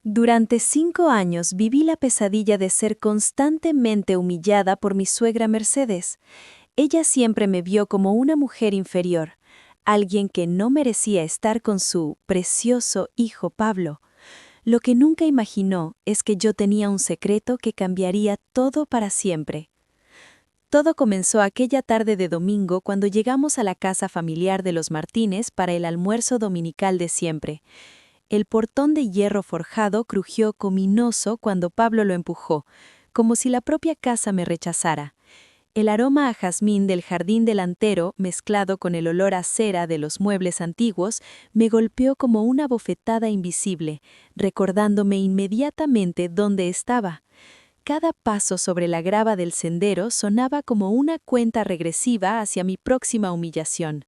Durante 5 años viví la pesadilla de ser constantemente humillada por mi suegra Mercedes. Ella siempre me vio como una mujer inferior, alguien que no merecía estar con su precioso hijo Pablo. Lo que nunca imaginó es que yo tenía un secreto que cambiaría todo para siempre. Todo comenzó aquella tarde de domingo cuando llegamos a la casa familiar de los Martínez para el almuerzo dominical de siempre. El portón de hierro forjado crujió cominoso cuando Pablo lo empujó, como si la propia casa me rechazara. El aroma a jazmín del jardín delantero, mezclado con el olor a cera de los muebles antiguos, me golpeó como una bofetada invisible, recordándome inmediatamente dónde estaba. Cada paso sobre la grava del sendero sonaba como una cuenta regresiva hacia mi próxima humillación.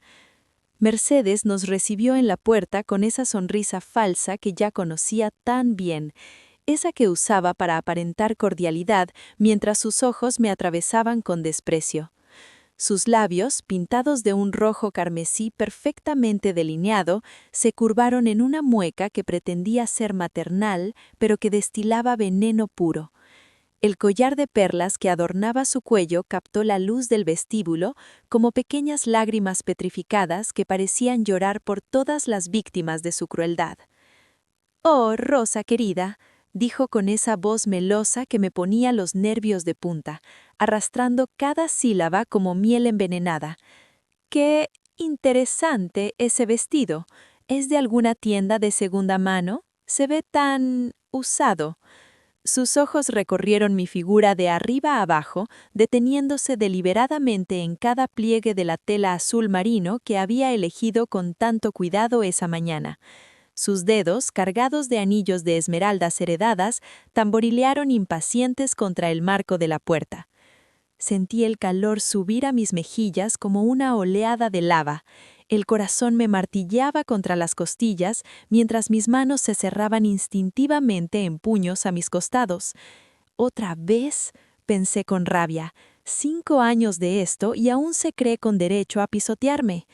Mercedes nos recibió en la puerta con esa sonrisa falsa que ya conocía tan bien, esa que usaba para aparentar cordialidad mientras sus ojos me atravesaban con desprecio. Sus labios, pintados de un rojo carmesí perfectamente delineado, se curvaron en una mueca que pretendía ser maternal, pero que destilaba veneno puro. El collar de perlas que adornaba su cuello captó la luz del vestíbulo como pequeñas lágrimas petrificadas que parecían llorar por todas las víctimas de su crueldad. «Oh, Rosa querida», dijo con esa voz melosa que me ponía los nervios de punta, arrastrando cada sílaba como miel envenenada. «¡Qué interesante ese vestido! ¿Es de alguna tienda de segunda mano? Se ve tan usado». Sus ojos recorrieron mi figura de arriba a abajo, deteniéndose deliberadamente en cada pliegue de la tela azul marino que había elegido con tanto cuidado esa mañana. Sus dedos, cargados de anillos de esmeraldas heredadas, tamborilearon impacientes contra el marco de la puerta. Sentí el calor subir a mis mejillas como una oleada de lava. El corazón me martilleaba contra las costillas mientras mis manos se cerraban instintivamente en puños a mis costados. «¿Otra vez?», pensé con rabia. 5 años de esto y aún se cree con derecho a pisotearme.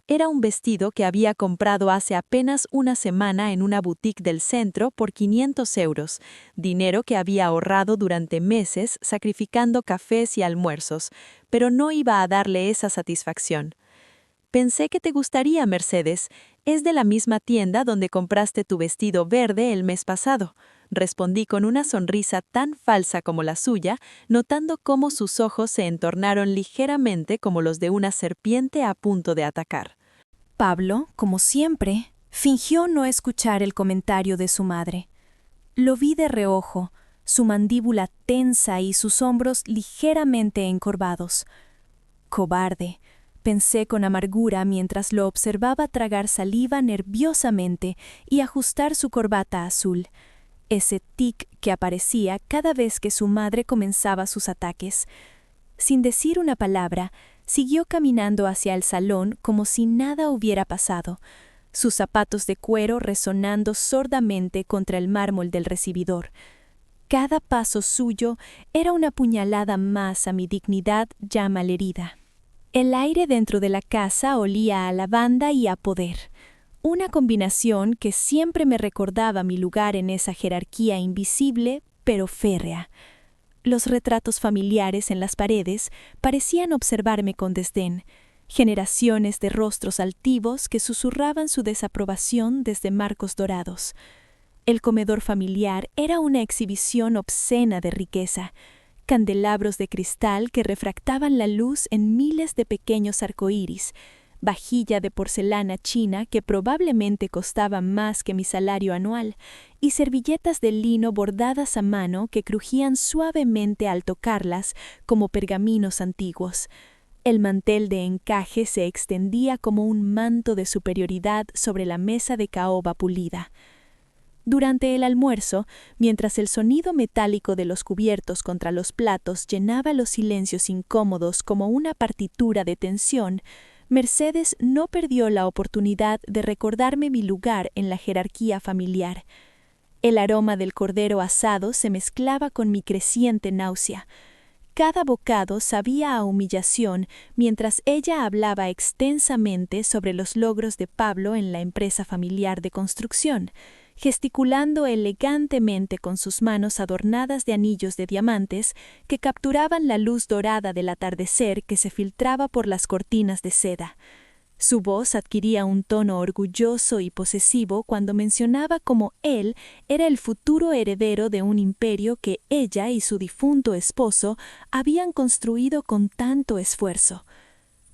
Era un vestido que había comprado hace apenas una semana en una boutique del centro por 500 euros, dinero que había ahorrado durante meses sacrificando cafés y almuerzos, pero no iba a darle esa satisfacción. «Pensé que te gustaría, Mercedes. Es de la misma tienda donde compraste tu vestido verde el mes pasado», respondí con una sonrisa tan falsa como la suya, notando cómo sus ojos se entornaron ligeramente como los de una serpiente a punto de atacar. Pablo, como siempre, fingió no escuchar el comentario de su madre. Lo vi de reojo, su mandíbula tensa y sus hombros ligeramente encorvados. «Cobarde», pensé con amargura mientras lo observaba tragar saliva nerviosamente y ajustar su corbata azul, ese tic que aparecía cada vez que su madre comenzaba sus ataques. Sin decir una palabra, siguió caminando hacia el salón como si nada hubiera pasado, sus zapatos de cuero resonando sordamente contra el mármol del recibidor. Cada paso suyo era una puñalada más a mi dignidad ya malherida. El aire dentro de la casa olía a lavanda y a poder, una combinación que siempre me recordaba mi lugar en esa jerarquía invisible pero férrea. Los retratos familiares en las paredes parecían observarme con desdén, generaciones de rostros altivos que susurraban su desaprobación desde marcos dorados. El comedor familiar era una exhibición obscena de riqueza, candelabros de cristal que refractaban la luz en miles de pequeños arcoíris, vajilla de porcelana china que probablemente costaba más que mi salario anual, y servilletas de lino bordadas a mano que crujían suavemente al tocarlas como pergaminos antiguos. El mantel de encaje se extendía como un manto de superioridad sobre la mesa de caoba pulida. Durante el almuerzo, mientras el sonido metálico de los cubiertos contra los platos llenaba los silencios incómodos como una partitura de tensión, Mercedes no perdió la oportunidad de recordarme mi lugar en la jerarquía familiar. El aroma del cordero asado se mezclaba con mi creciente náusea. Cada bocado sabía a humillación mientras ella hablaba extensamente sobre los logros de Pablo en la empresa familiar de construcción, gesticulando elegantemente con sus manos adornadas de anillos de diamantes que capturaban la luz dorada del atardecer que se filtraba por las cortinas de seda. Su voz adquiría un tono orgulloso y posesivo cuando mencionaba cómo él era el futuro heredero de un imperio que ella y su difunto esposo habían construido con tanto esfuerzo.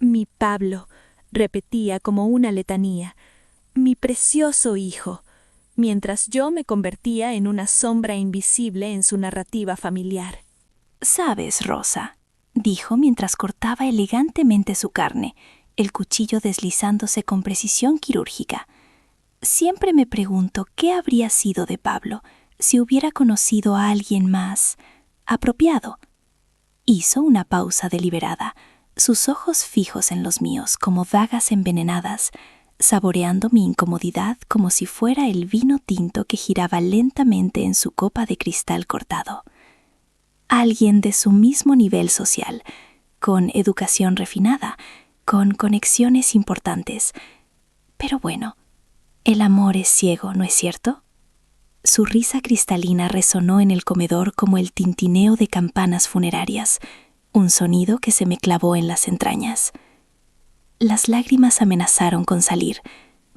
«Mi Pablo», repetía como una letanía, «mi precioso hijo», mientras yo me convertía en una sombra invisible en su narrativa familiar. «Sabes, Rosa», dijo mientras cortaba elegantemente su carne, el cuchillo deslizándose con precisión quirúrgica. «Siempre me pregunto qué habría sido de Pablo si hubiera conocido a alguien más apropiado». Hizo una pausa deliberada, sus ojos fijos en los míos como dagas envenenadas, saboreando mi incomodidad como si fuera el vino tinto que giraba lentamente en su copa de cristal cortado. Alguien de su mismo nivel social, con educación refinada, con conexiones importantes. Pero bueno, el amor es ciego, ¿no es cierto? Su risa cristalina resonó en el comedor como el tintineo de campanas funerarias, un sonido que se me clavó en las entrañas. Las lágrimas amenazaron con salir,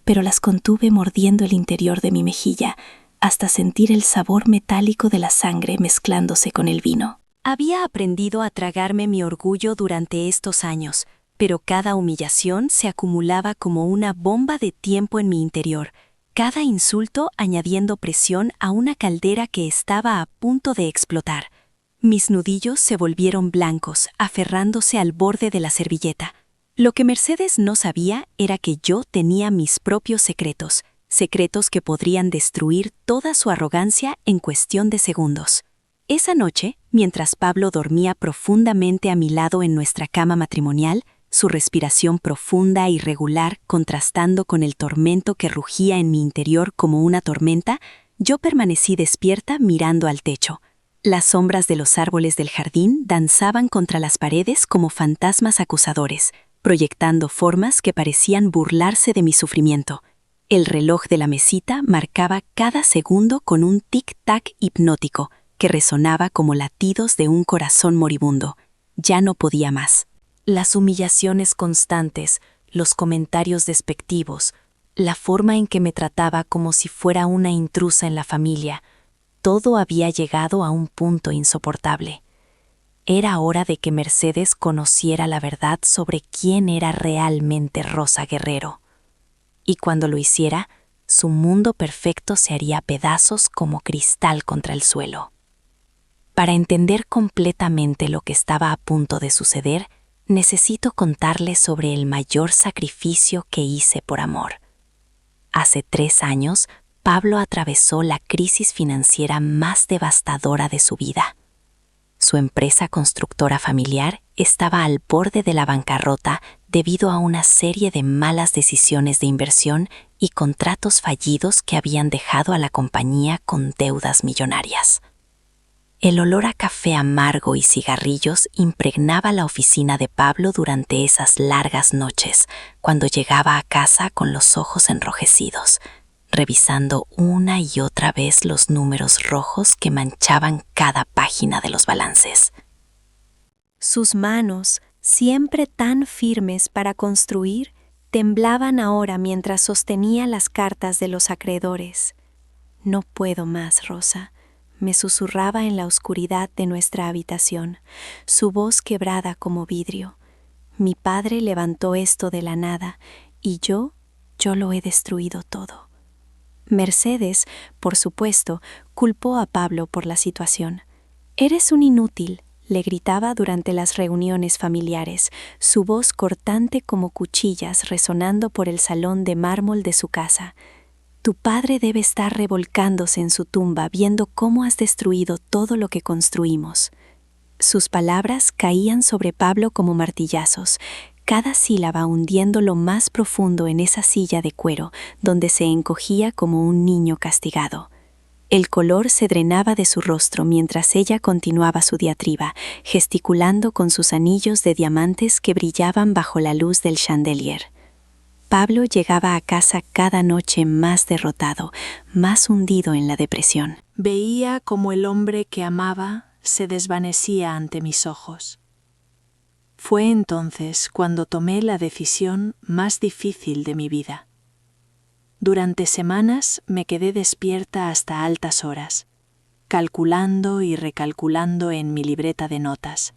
pero las contuve mordiendo el interior de mi mejilla hasta sentir el sabor metálico de la sangre mezclándose con el vino. Había aprendido a tragarme mi orgullo durante estos años, pero cada humillación se acumulaba como una bomba de tiempo en mi interior, cada insulto añadiendo presión a una caldera que estaba a punto de explotar. Mis nudillos se volvieron blancos, aferrándose al borde de la servilleta. Lo que Mercedes no sabía era que yo tenía mis propios secretos, secretos que podrían destruir toda su arrogancia en cuestión de segundos. Esa noche, mientras Pablo dormía profundamente a mi lado en nuestra cama matrimonial, su respiración profunda y regular contrastando con el tormento que rugía en mi interior como una tormenta, yo permanecí despierta mirando al techo. Las sombras de los árboles del jardín danzaban contra las paredes como fantasmas acusadores, proyectando formas que parecían burlarse de mi sufrimiento. El reloj de la mesita marcaba cada segundo con un tic-tac hipnótico que resonaba como latidos de un corazón moribundo. Ya no podía más. Las humillaciones constantes, los comentarios despectivos, la forma en que me trataba como si fuera una intrusa en la familia, todo había llegado a un punto insoportable. Era hora de que Mercedes conociera la verdad sobre quién era realmente Rosa Guerrero. Y cuando lo hiciera, su mundo perfecto se haría pedazos como cristal contra el suelo. Para entender completamente lo que estaba a punto de suceder, necesito contarles sobre el mayor sacrificio que hice por amor. Hace 3 años, Pablo atravesó la crisis financiera más devastadora de su vida. Su empresa constructora familiar estaba al borde de la bancarrota debido a una serie de malas decisiones de inversión y contratos fallidos que habían dejado a la compañía con deudas millonarias. El olor a café amargo y cigarrillos impregnaba la oficina de Pablo durante esas largas noches, cuando llegaba a casa con los ojos enrojecidos, revisando una y otra vez los números rojos que manchaban cada página de los balances. Sus manos, siempre tan firmes para construir, temblaban ahora mientras sostenía las cartas de los acreedores. «No puedo más, Rosa», me susurraba en la oscuridad de nuestra habitación, su voz quebrada como vidrio. «Mi padre levantó esto de la nada, y yo lo he destruido todo». Mercedes, por supuesto, culpó a Pablo por la situación. «Eres un inútil», le gritaba durante las reuniones familiares, su voz cortante como cuchillas resonando por el salón de mármol de su casa. «Tu padre debe estar revolcándose en su tumba viendo cómo has destruido todo lo que construimos». Sus palabras caían sobre Pablo como martillazos, cada sílaba hundiendo lo más profundo en esa silla de cuero, donde se encogía como un niño castigado. El color se drenaba de su rostro mientras ella continuaba su diatriba, gesticulando con sus anillos de diamantes que brillaban bajo la luz del chandelier. Pablo llegaba a casa cada noche más derrotado, más hundido en la depresión. Veía cómo el hombre que amaba se desvanecía ante mis ojos. Fue entonces cuando tomé la decisión más difícil de mi vida. Durante semanas me quedé despierta hasta altas horas, calculando y recalculando en mi libreta de notas,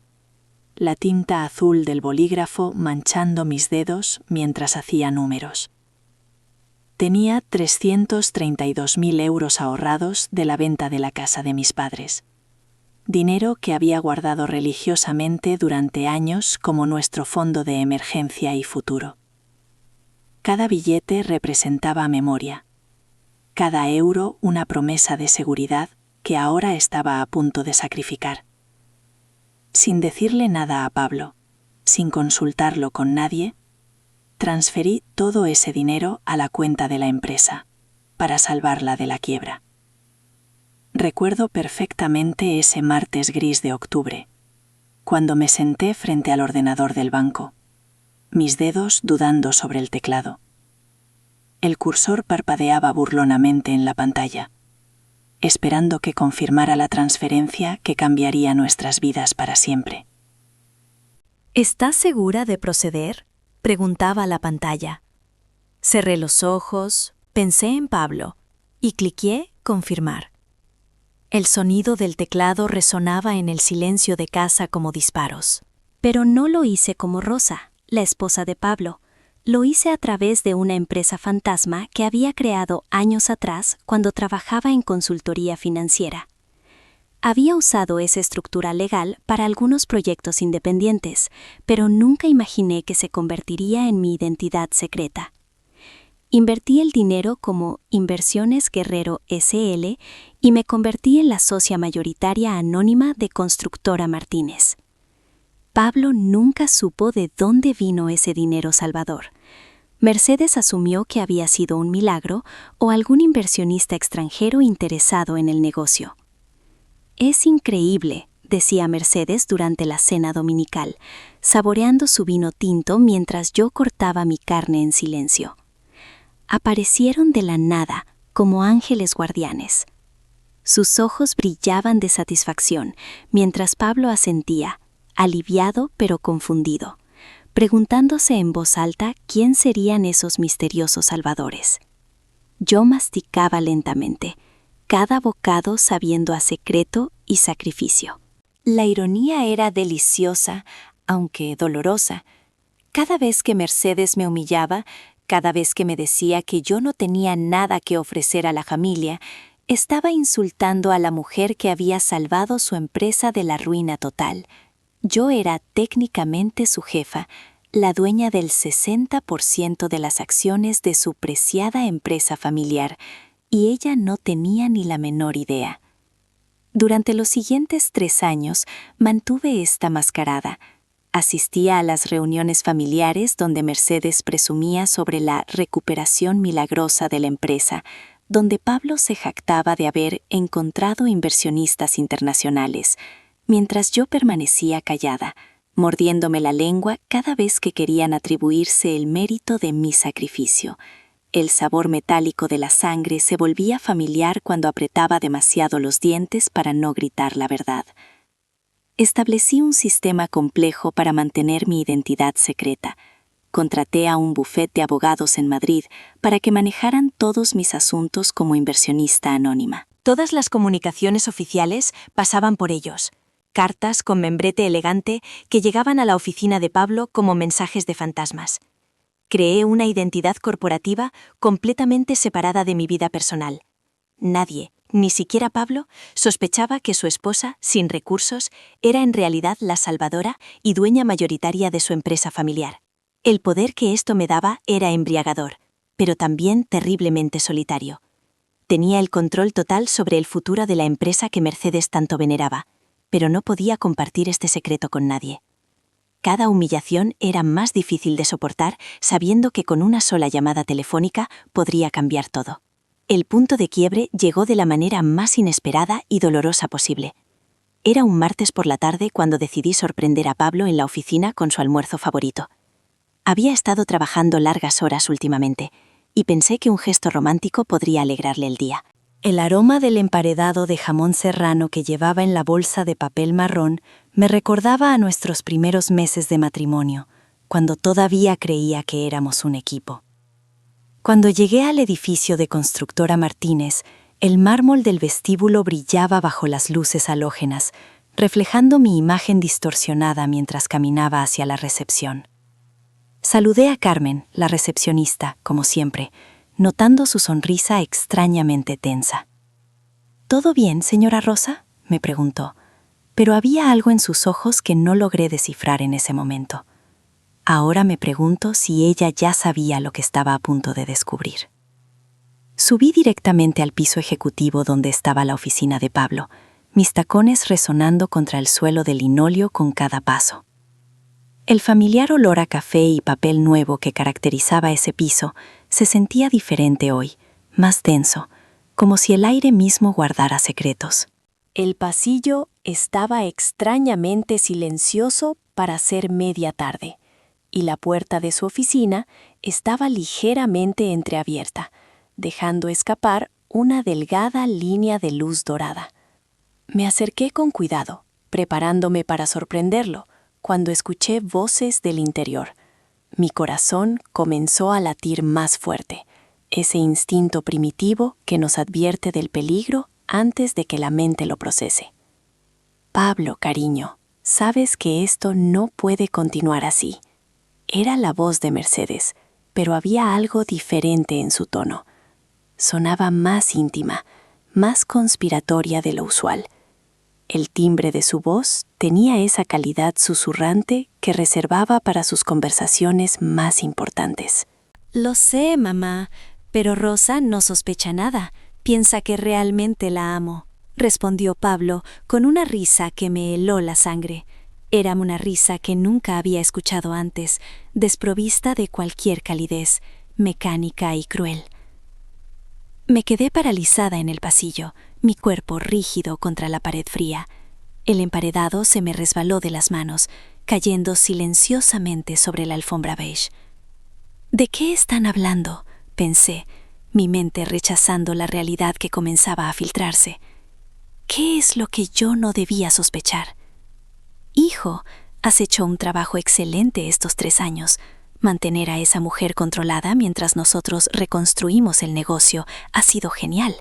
la tinta azul del bolígrafo manchando mis dedos mientras hacía números. Tenía 332.000 euros ahorrados de la venta de la casa de mis padres, dinero que había guardado religiosamente durante años como nuestro fondo de emergencia y futuro. Cada billete representaba memoria, cada euro una promesa de seguridad que ahora estaba a punto de sacrificar. Sin decirle nada a Pablo, sin consultarlo con nadie, transferí todo ese dinero a la cuenta de la empresa, para salvarla de la quiebra. Recuerdo perfectamente ese martes gris de octubre, cuando me senté frente al ordenador del banco, mis dedos dudando sobre el teclado. El cursor parpadeaba burlonamente en la pantalla, esperando que confirmara la transferencia que cambiaría nuestras vidas para siempre. ¿Estás segura de proceder?, preguntaba la pantalla. Cerré los ojos, pensé en Pablo y cliqué confirmar. El sonido del teclado resonaba en el silencio de casa como disparos. Pero no lo hice como Rosa, la esposa de Pablo. Lo hice a través de una empresa fantasma que había creado años atrás cuando trabajaba en consultoría financiera. Había usado esa estructura legal para algunos proyectos independientes, pero nunca imaginé que se convertiría en mi identidad secreta. Invertí el dinero como Inversiones Guerrero S.L. y me convertí en la socia mayoritaria anónima de Constructora Martínez. Pablo nunca supo de dónde vino ese dinero salvador. Mercedes asumió que había sido un milagro o algún inversionista extranjero interesado en el negocio. «Es increíble», decía Mercedes durante la cena dominical, saboreando su vino tinto mientras yo cortaba mi carne en silencio. Aparecieron de la nada, como ángeles guardianes. Sus ojos brillaban de satisfacción, mientras Pablo asentía, aliviado pero confundido, preguntándose en voz alta quién serían esos misteriosos salvadores. Yo masticaba lentamente, cada bocado sabiendo a secreto y sacrificio. La ironía era deliciosa, aunque dolorosa. Cada vez que Mercedes me humillaba, cada vez que me decía que yo no tenía nada que ofrecer a la familia, estaba insultando a la mujer que había salvado su empresa de la ruina total. Yo era técnicamente su jefa, la dueña del 60% de las acciones de su preciada empresa familiar, y ella no tenía ni la menor idea. Durante los siguientes 3 años mantuve esta mascarada. Asistía a las reuniones familiares donde Mercedes presumía sobre la recuperación milagrosa de la empresa, donde Pablo se jactaba de haber encontrado inversionistas internacionales, mientras yo permanecía callada, mordiéndome la lengua cada vez que querían atribuirse el mérito de mi sacrificio. El sabor metálico de la sangre se volvía familiar cuando apretaba demasiado los dientes para no gritar la verdad. Establecí un sistema complejo para mantener mi identidad secreta. Contraté a un bufete de abogados en Madrid para que manejaran todos mis asuntos como inversionista anónima. Todas las comunicaciones oficiales pasaban por ellos. Cartas con membrete elegante que llegaban a la oficina de Pablo como mensajes de fantasmas. Creé una identidad corporativa completamente separada de mi vida personal. Nadie, ni siquiera Pablo, sospechaba que su esposa, sin recursos, era en realidad la salvadora y dueña mayoritaria de su empresa familiar. El poder que esto me daba era embriagador, pero también terriblemente solitario. Tenía el control total sobre el futuro de la empresa que Mercedes tanto veneraba, pero no podía compartir este secreto con nadie. Cada humillación era más difícil de soportar sabiendo que con una sola llamada telefónica podría cambiar todo. El punto de quiebre llegó de la manera más inesperada y dolorosa posible. Era un martes por la tarde cuando decidí sorprender a Pablo en la oficina con su almuerzo favorito. Había estado trabajando largas horas últimamente, y pensé que un gesto romántico podría alegrarle el día. El aroma del emparedado de jamón serrano que llevaba en la bolsa de papel marrón me recordaba a nuestros primeros meses de matrimonio, cuando todavía creía que éramos un equipo. Cuando llegué al edificio de Constructora Martínez, el mármol del vestíbulo brillaba bajo las luces halógenas, reflejando mi imagen distorsionada mientras caminaba hacia la recepción. Saludé a Carmen, la recepcionista, como siempre, notando su sonrisa extrañamente tensa. ¿Todo bien, señora Rosa?, me preguntó, pero había algo en sus ojos que no logré descifrar en ese momento. Ahora me pregunto si ella ya sabía lo que estaba a punto de descubrir. Subí directamente al piso ejecutivo donde estaba la oficina de Pablo, mis tacones resonando contra el suelo de linóleo con cada paso. El familiar olor a café y papel nuevo que caracterizaba ese piso se sentía diferente hoy, más denso, como si el aire mismo guardara secretos. El pasillo estaba extrañamente silencioso para ser media tarde, y la puerta de su oficina estaba ligeramente entreabierta, dejando escapar una delgada línea de luz dorada. Me acerqué con cuidado, preparándome para sorprenderlo, cuando escuché voces del interior. Mi corazón comenzó a latir más fuerte, ese instinto primitivo que nos advierte del peligro antes de que la mente lo procese. Pablo, cariño, sabes que esto no puede continuar así. Era la voz de Mercedes, pero había algo diferente en su tono. Sonaba más íntima, más conspiratoria de lo usual. El timbre de su voz tenía esa calidad susurrante que reservaba para sus conversaciones más importantes. Lo sé, mamá, pero Rosa no sospecha nada. Piensa que realmente la amo, respondió Pablo con una risa que me heló la sangre. Era una risa que nunca había escuchado antes, desprovista de cualquier calidez, mecánica y cruel. Me quedé paralizada en el pasillo, mi cuerpo rígido contra la pared fría. El emparedado se me resbaló de las manos, cayendo silenciosamente sobre la alfombra beige. ¿De qué están hablando?, pensé, mi mente rechazando la realidad que comenzaba a filtrarse. ¿Qué es lo que yo no debía sospechar? Hijo, has hecho un trabajo excelente estos 3 años. Mantener a esa mujer controlada mientras nosotros reconstruimos el negocio ha sido genial.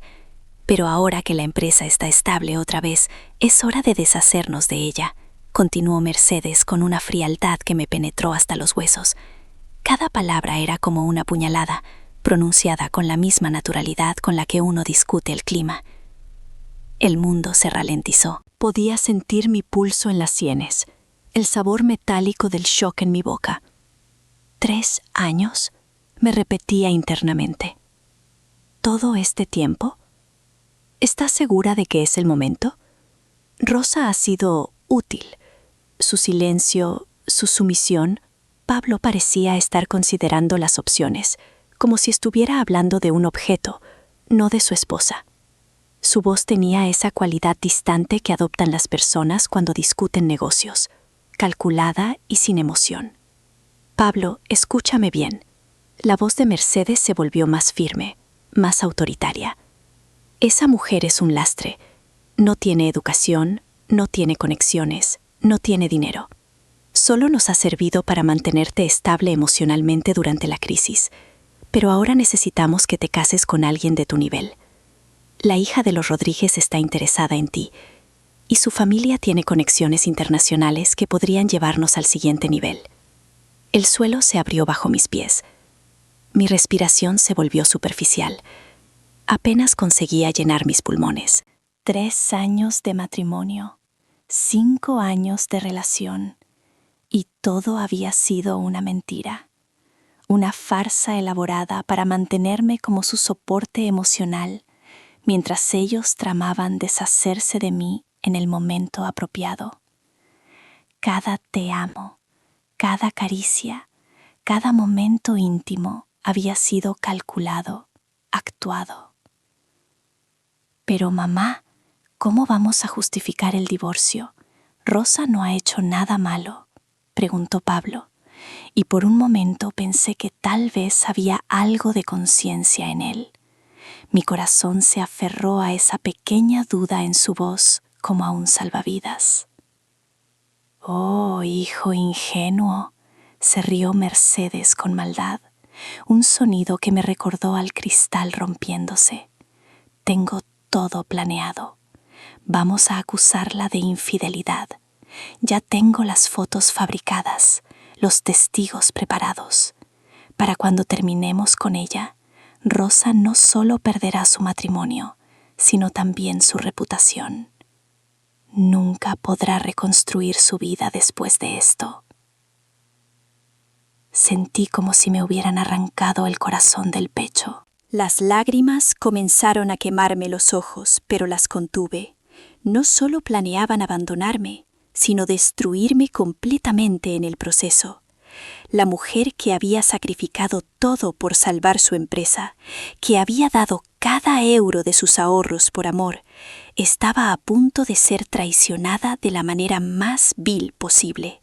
Pero ahora que la empresa está estable otra vez, es hora de deshacernos de ella, continuó Mercedes con una frialdad que me penetró hasta los huesos. Cada palabra era como una puñalada, pronunciada con la misma naturalidad con la que uno discute el clima. El mundo se ralentizó. Podía sentir mi pulso en las sienes, el sabor metálico del shock en mi boca. 3 años, me repetía internamente. ¿Todo este tiempo? ¿Estás segura de que es el momento? Rosa ha sido útil. Su silencio, su sumisión. Pablo parecía estar considerando las opciones, como si estuviera hablando de un objeto, no de su esposa. Su voz tenía esa cualidad distante que adoptan las personas cuando discuten negocios, calculada y sin emoción. Pablo, escúchame bien. La voz de Mercedes se volvió más firme, más autoritaria. Esa mujer es un lastre. No tiene educación, no tiene conexiones, no tiene dinero. Solo nos ha servido para mantenerte estable emocionalmente durante la crisis. Pero ahora necesitamos que te cases con alguien de tu nivel. La hija de los Rodríguez está interesada en ti, y su familia tiene conexiones internacionales que podrían llevarnos al siguiente nivel. El suelo se abrió bajo mis pies. Mi respiración se volvió superficial. Apenas conseguía llenar mis pulmones. 3 años de matrimonio, 5 años de relación, y todo había sido una mentira. Una farsa elaborada para mantenerme como su soporte emocional, mientras ellos tramaban deshacerse de mí en el momento apropiado. Cada te amo, cada caricia, cada momento íntimo había sido calculado, actuado. Pero mamá, ¿cómo vamos a justificar el divorcio? Rosa no ha hecho nada malo, preguntó Pablo, y por un momento pensé que tal vez había algo de conciencia en él. Mi corazón se aferró a esa pequeña duda en su voz como a un salvavidas. «Oh, hijo ingenuo», se rió Mercedes con maldad, un sonido que me recordó al cristal rompiéndose. «Tengo todo planeado. Vamos a acusarla de infidelidad. Ya tengo las fotos fabricadas, los testigos preparados. Para cuando terminemos con ella, Rosa no solo perderá su matrimonio, sino también su reputación. Nunca podrá reconstruir su vida después de esto». Sentí como si me hubieran arrancado el corazón del pecho. Las lágrimas comenzaron a quemarme los ojos, pero las contuve. No solo planeaban abandonarme, sino destruirme completamente en el proceso. La mujer que había sacrificado todo por salvar su empresa, que había dado cada euro de sus ahorros por amor, estaba a punto de ser traicionada de la manera más vil posible.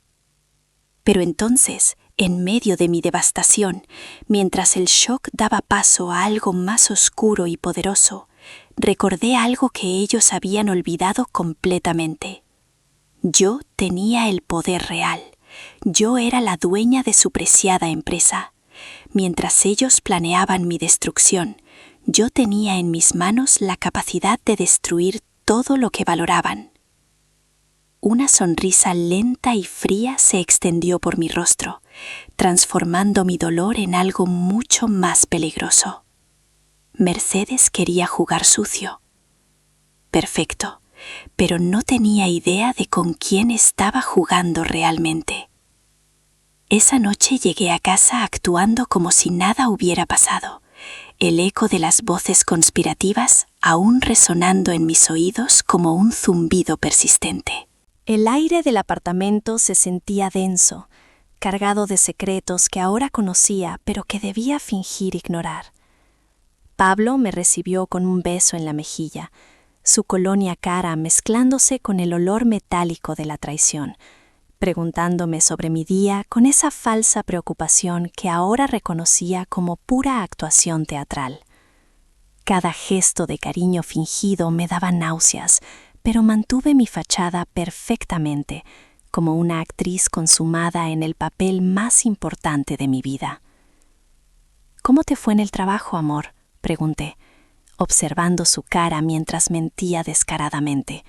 Pero entonces, en medio de mi devastación, mientras el shock daba paso a algo más oscuro y poderoso, recordé algo que ellos habían olvidado completamente. Yo tenía el poder real. Yo era la dueña de su preciada empresa. Mientras ellos planeaban mi destrucción, yo tenía en mis manos la capacidad de destruir todo lo que valoraban. Una sonrisa lenta y fría se extendió por mi rostro, transformando mi dolor en algo mucho más peligroso. Mercedes quería jugar sucio. Perfecto, pero no tenía idea de con quién estaba jugando realmente. Esa noche llegué a casa actuando como si nada hubiera pasado, el eco de las voces conspirativas aún resonando en mis oídos como un zumbido persistente. El aire del apartamento se sentía denso, cargado de secretos que ahora conocía, pero que debía fingir ignorar. Pablo me recibió con un beso en la mejilla, su colonia cara mezclándose con el olor metálico de la traición, preguntándome sobre mi día con esa falsa preocupación que ahora reconocía como pura actuación teatral. Cada gesto de cariño fingido me daba náuseas, pero mantuve mi fachada perfectamente, como una actriz consumada en el papel más importante de mi vida. «¿Cómo te fue en el trabajo, amor?», pregunté, observando su cara mientras mentía descaradamente.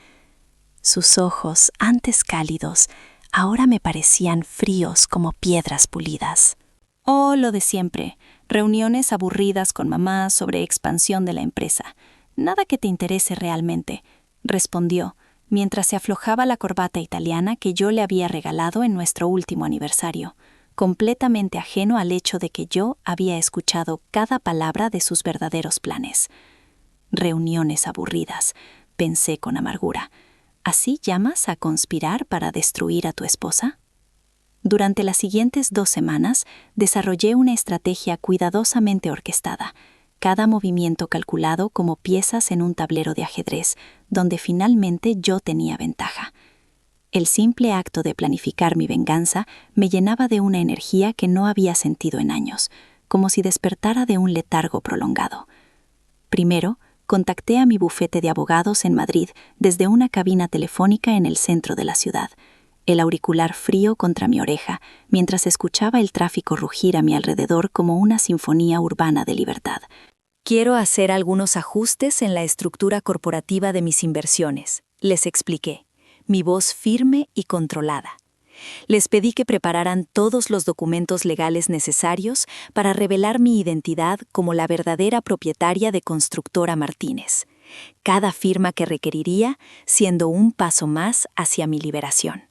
Sus ojos, antes cálidos, ahora me parecían fríos como piedras pulidas. «Oh, lo de siempre. Reuniones aburridas con mamá sobre expansión de la empresa. Nada que te interese realmente», respondió, mientras se aflojaba la corbata italiana que yo le había regalado en nuestro último aniversario, completamente ajeno al hecho de que yo había escuchado cada palabra de sus verdaderos planes. «Reuniones aburridas», pensé con amargura. ¿Así llamas a conspirar para destruir a tu esposa? Durante las siguientes 2 semanas, desarrollé una estrategia cuidadosamente orquestada, cada movimiento calculado como piezas en un tablero de ajedrez, donde finalmente yo tenía ventaja. El simple acto de planificar mi venganza me llenaba de una energía que no había sentido en años, como si despertara de un letargo prolongado. Primero, contacté a mi bufete de abogados en Madrid desde una cabina telefónica en el centro de la ciudad, el auricular frío contra mi oreja, mientras escuchaba el tráfico rugir a mi alrededor como una sinfonía urbana de libertad. Quiero hacer algunos ajustes en la estructura corporativa de mis inversiones, les expliqué, mi voz firme y controlada. Les pedí que prepararan todos los documentos legales necesarios para revelar mi identidad como la verdadera propietaria de Constructora Martínez, cada firma que requeriría siendo un paso más hacia mi liberación.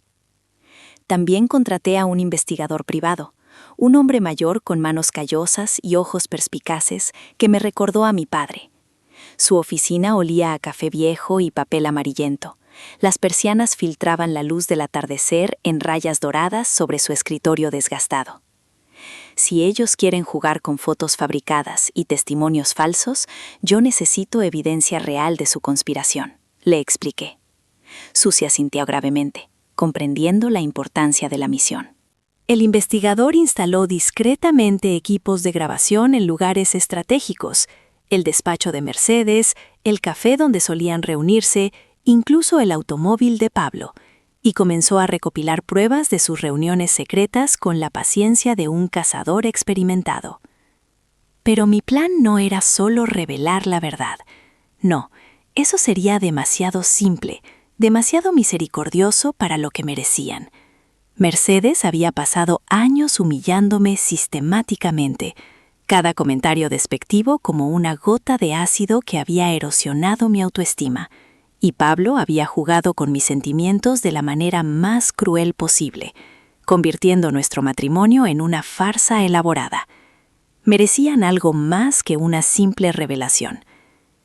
También contraté a un investigador privado, un hombre mayor con manos callosas y ojos perspicaces que me recordó a mi padre. Su oficina olía a café viejo y papel amarillento. Las persianas filtraban la luz del atardecer en rayas doradas sobre su escritorio desgastado. Si ellos quieren jugar con fotos fabricadas y testimonios falsos, yo necesito evidencia real de su conspiración, le expliqué. Susi asintió gravemente, comprendiendo la importancia de la misión. El investigador instaló discretamente equipos de grabación en lugares estratégicos, el despacho de Mercedes, el café donde solían reunirse, incluso el automóvil de Pablo, y comenzó a recopilar pruebas de sus reuniones secretas con la paciencia de un cazador experimentado. Pero mi plan no era solo revelar la verdad. No, eso sería demasiado simple, demasiado misericordioso para lo que merecían. Mercedes había pasado años humillándome sistemáticamente, cada comentario despectivo como una gota de ácido que había erosionado mi autoestima, y Pablo había jugado con mis sentimientos de la manera más cruel posible, convirtiendo nuestro matrimonio en una farsa elaborada. Merecían algo más que una simple revelación.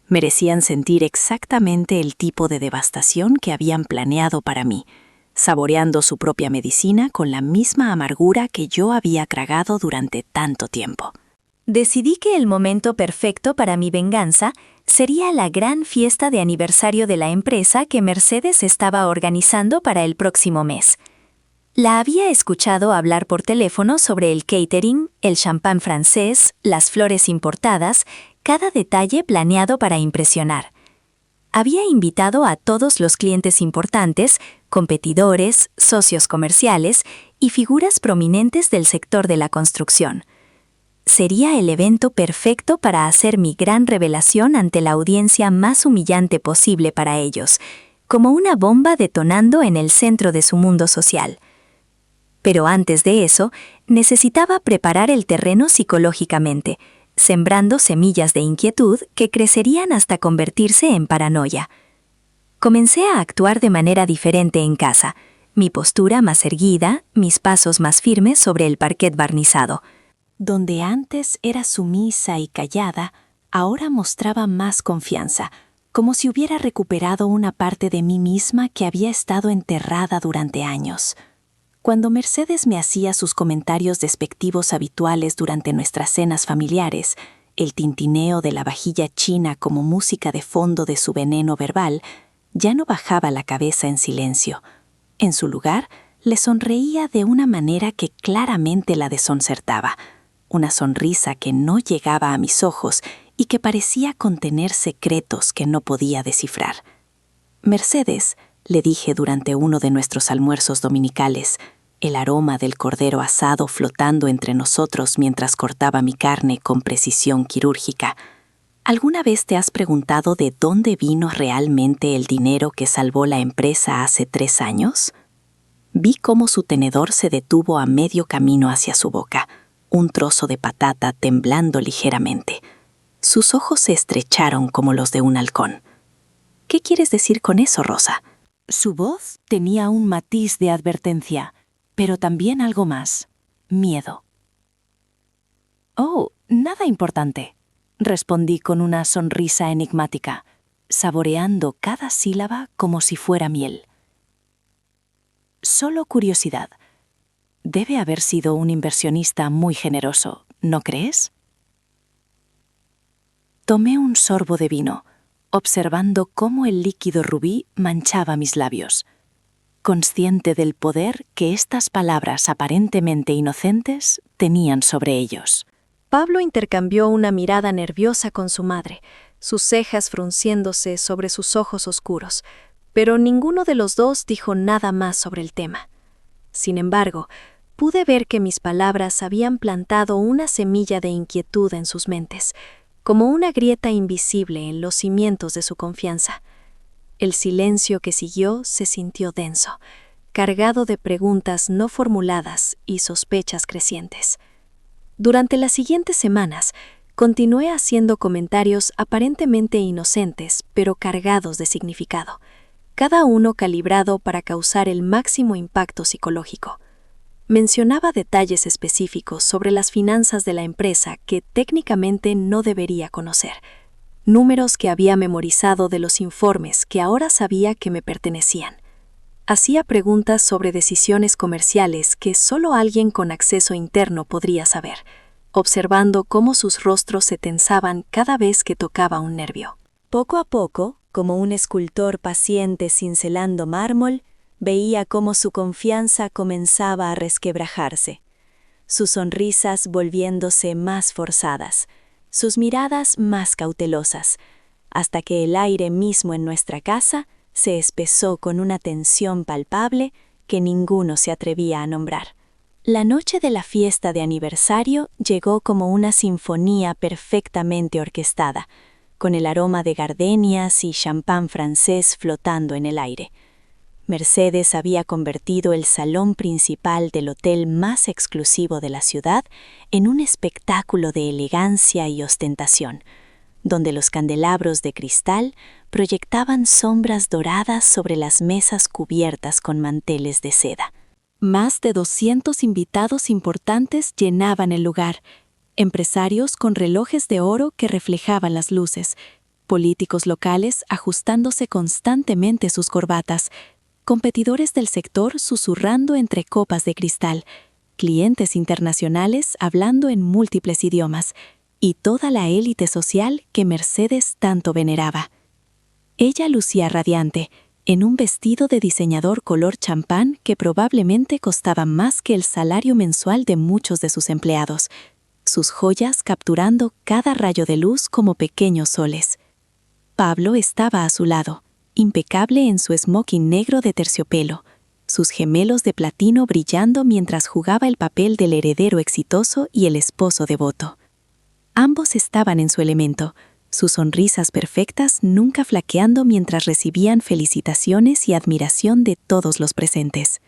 Merecían sentir exactamente el tipo de devastación que habían planeado para mí, saboreando su propia medicina con la misma amargura que yo había tragado durante tanto tiempo. Decidí que el momento perfecto para mi venganza sería la gran fiesta de aniversario de la empresa que Mercedes estaba organizando para el próximo mes. La había escuchado hablar por teléfono sobre el catering, el champán francés, las flores importadas, cada detalle planeado para impresionar. Había invitado a todos los clientes importantes, competidores, socios comerciales y figuras prominentes del sector de la construcción. Sería el evento perfecto para hacer mi gran revelación ante la audiencia más humillante posible para ellos, como una bomba detonando en el centro de su mundo social. Pero antes de eso, necesitaba preparar el terreno psicológicamente, sembrando semillas de inquietud que crecerían hasta convertirse en paranoia. Comencé a actuar de manera diferente en casa, mi postura más erguida, mis pasos más firmes sobre el parquet barnizado. Donde antes era sumisa y callada, ahora mostraba más confianza, como si hubiera recuperado una parte de mí misma que había estado enterrada durante años. Cuando Mercedes me hacía sus comentarios despectivos habituales durante nuestras cenas familiares, el tintineo de la vajilla china como música de fondo de su veneno verbal, ya no bajaba la cabeza en silencio. En su lugar, le sonreía de una manera que claramente la desconcertaba, una sonrisa que no llegaba a mis ojos y que parecía contener secretos que no podía descifrar. Mercedes, le dije durante uno de nuestros almuerzos dominicales, el aroma del cordero asado flotando entre nosotros mientras cortaba mi carne con precisión quirúrgica. ¿Alguna vez te has preguntado de dónde vino realmente el dinero que salvó la empresa hace 3 años? Vi cómo su tenedor se detuvo a medio camino hacia su boca, un trozo de patata temblando ligeramente. Sus ojos se estrecharon como los de un halcón. ¿Qué quieres decir con eso, Rosa? Su voz tenía un matiz de advertencia, pero también algo más: miedo. Oh, nada importante, respondí con una sonrisa enigmática, saboreando cada sílaba como si fuera miel. Solo curiosidad. Debe haber sido un inversionista muy generoso, ¿no crees? Tomé un sorbo de vino, observando cómo el líquido rubí manchaba mis labios, consciente del poder que estas palabras aparentemente inocentes tenían sobre ellos. Pablo intercambió una mirada nerviosa con su madre, sus cejas frunciéndose sobre sus ojos oscuros, pero ninguno de los dos dijo nada más sobre el tema. Sin embargo, pude ver que mis palabras habían plantado una semilla de inquietud en sus mentes, como una grieta invisible en los cimientos de su confianza. El silencio que siguió se sintió denso, cargado de preguntas no formuladas y sospechas crecientes. Durante las siguientes semanas, continué haciendo comentarios aparentemente inocentes, pero cargados de significado, cada uno calibrado para causar el máximo impacto psicológico. Mencionaba detalles específicos sobre las finanzas de la empresa que técnicamente no debería conocer, números que había memorizado de los informes que ahora sabía que me pertenecían. Hacía preguntas sobre decisiones comerciales que solo alguien con acceso interno podría saber, observando cómo sus rostros se tensaban cada vez que tocaba un nervio. Poco a poco, como un escultor paciente cincelando mármol, Veía cómo su confianza comenzaba a resquebrajarse, sus sonrisas volviéndose más forzadas, sus miradas más cautelosas, hasta que el aire mismo en nuestra casa se espesó con una tensión palpable que ninguno se atrevía a nombrar. La noche de la fiesta de aniversario llegó como una sinfonía perfectamente orquestada, con el aroma de gardenias y champán francés flotando en el aire. Mercedes había convertido el salón principal del hotel más exclusivo de la ciudad en un espectáculo de elegancia y ostentación, donde los candelabros de cristal proyectaban sombras doradas sobre las mesas cubiertas con manteles de seda. Más de 200 invitados importantes llenaban el lugar, empresarios con relojes de oro que reflejaban las luces, políticos locales ajustándose constantemente sus corbatas, competidores del sector susurrando entre copas de cristal, clientes internacionales hablando en múltiples idiomas, y toda la élite social que Mercedes tanto veneraba. Ella lucía radiante, en un vestido de diseñador color champán que probablemente costaba más que el salario mensual de muchos de sus empleados, sus joyas capturando cada rayo de luz como pequeños soles. Pablo estaba a su lado, impecable en su smoking negro de terciopelo, sus gemelos de platino brillando mientras jugaba el papel del heredero exitoso y el esposo devoto. Ambos estaban en su elemento, sus sonrisas perfectas nunca flaqueando mientras recibían felicitaciones y admiración de todos los presentes.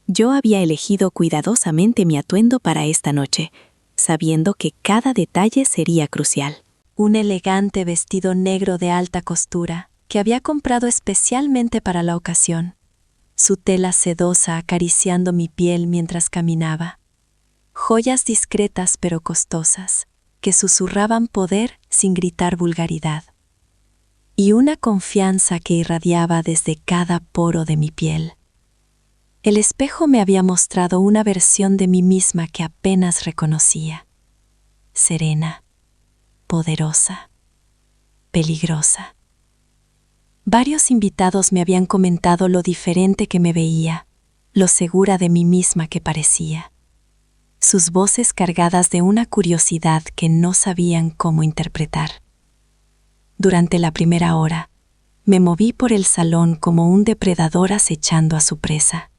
Yo había elegido cuidadosamente mi atuendo para esta noche, sabiendo que cada detalle sería crucial. Un elegante vestido negro de alta costura, que había comprado especialmente para la ocasión, su tela sedosa acariciando mi piel mientras caminaba, joyas discretas pero costosas, que susurraban poder sin gritar vulgaridad, y una confianza que irradiaba desde cada poro de mi piel. El espejo me había mostrado una versión de mí misma que apenas reconocía, serena, poderosa, peligrosa. Varios invitados me habían comentado lo diferente que me veía, lo segura de mí misma que parecía. Sus voces cargadas de una curiosidad que no sabían cómo interpretar. Durante la primera hora, me moví por el salón como un depredador acechando a su presa.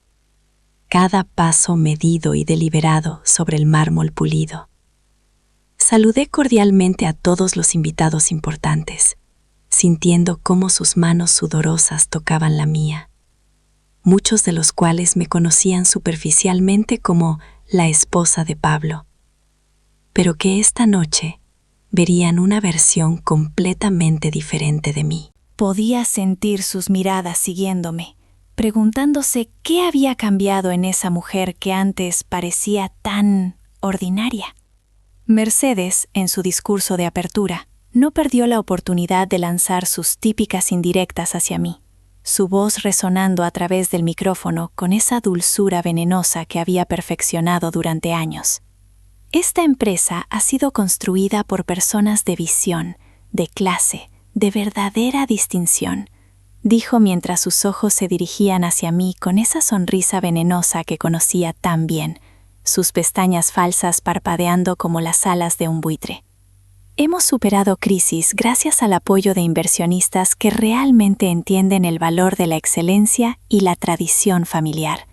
Cada paso medido y deliberado sobre el mármol pulido. Saludé cordialmente a todos los invitados importantes, sintiendo cómo sus manos sudorosas tocaban la mía, muchos de los cuales me conocían superficialmente como la esposa de Pablo, pero que esta noche verían una versión completamente diferente de mí. Podía sentir sus miradas siguiéndome, preguntándose qué había cambiado en esa mujer que antes parecía tan ordinaria. Mercedes, en su discurso de apertura, no perdió la oportunidad de lanzar sus típicas indirectas hacia mí, su voz resonando a través del micrófono con esa dulzura venenosa que había perfeccionado durante años. Esta empresa ha sido construida por personas de visión, de clase, de verdadera distinción, dijo mientras sus ojos se dirigían hacia mí con esa sonrisa venenosa que conocía tan bien, sus pestañas falsas parpadeando como las alas de un buitre. Hemos superado crisis gracias al apoyo de inversionistas que realmente entienden el valor de la excelencia y la tradición familiar.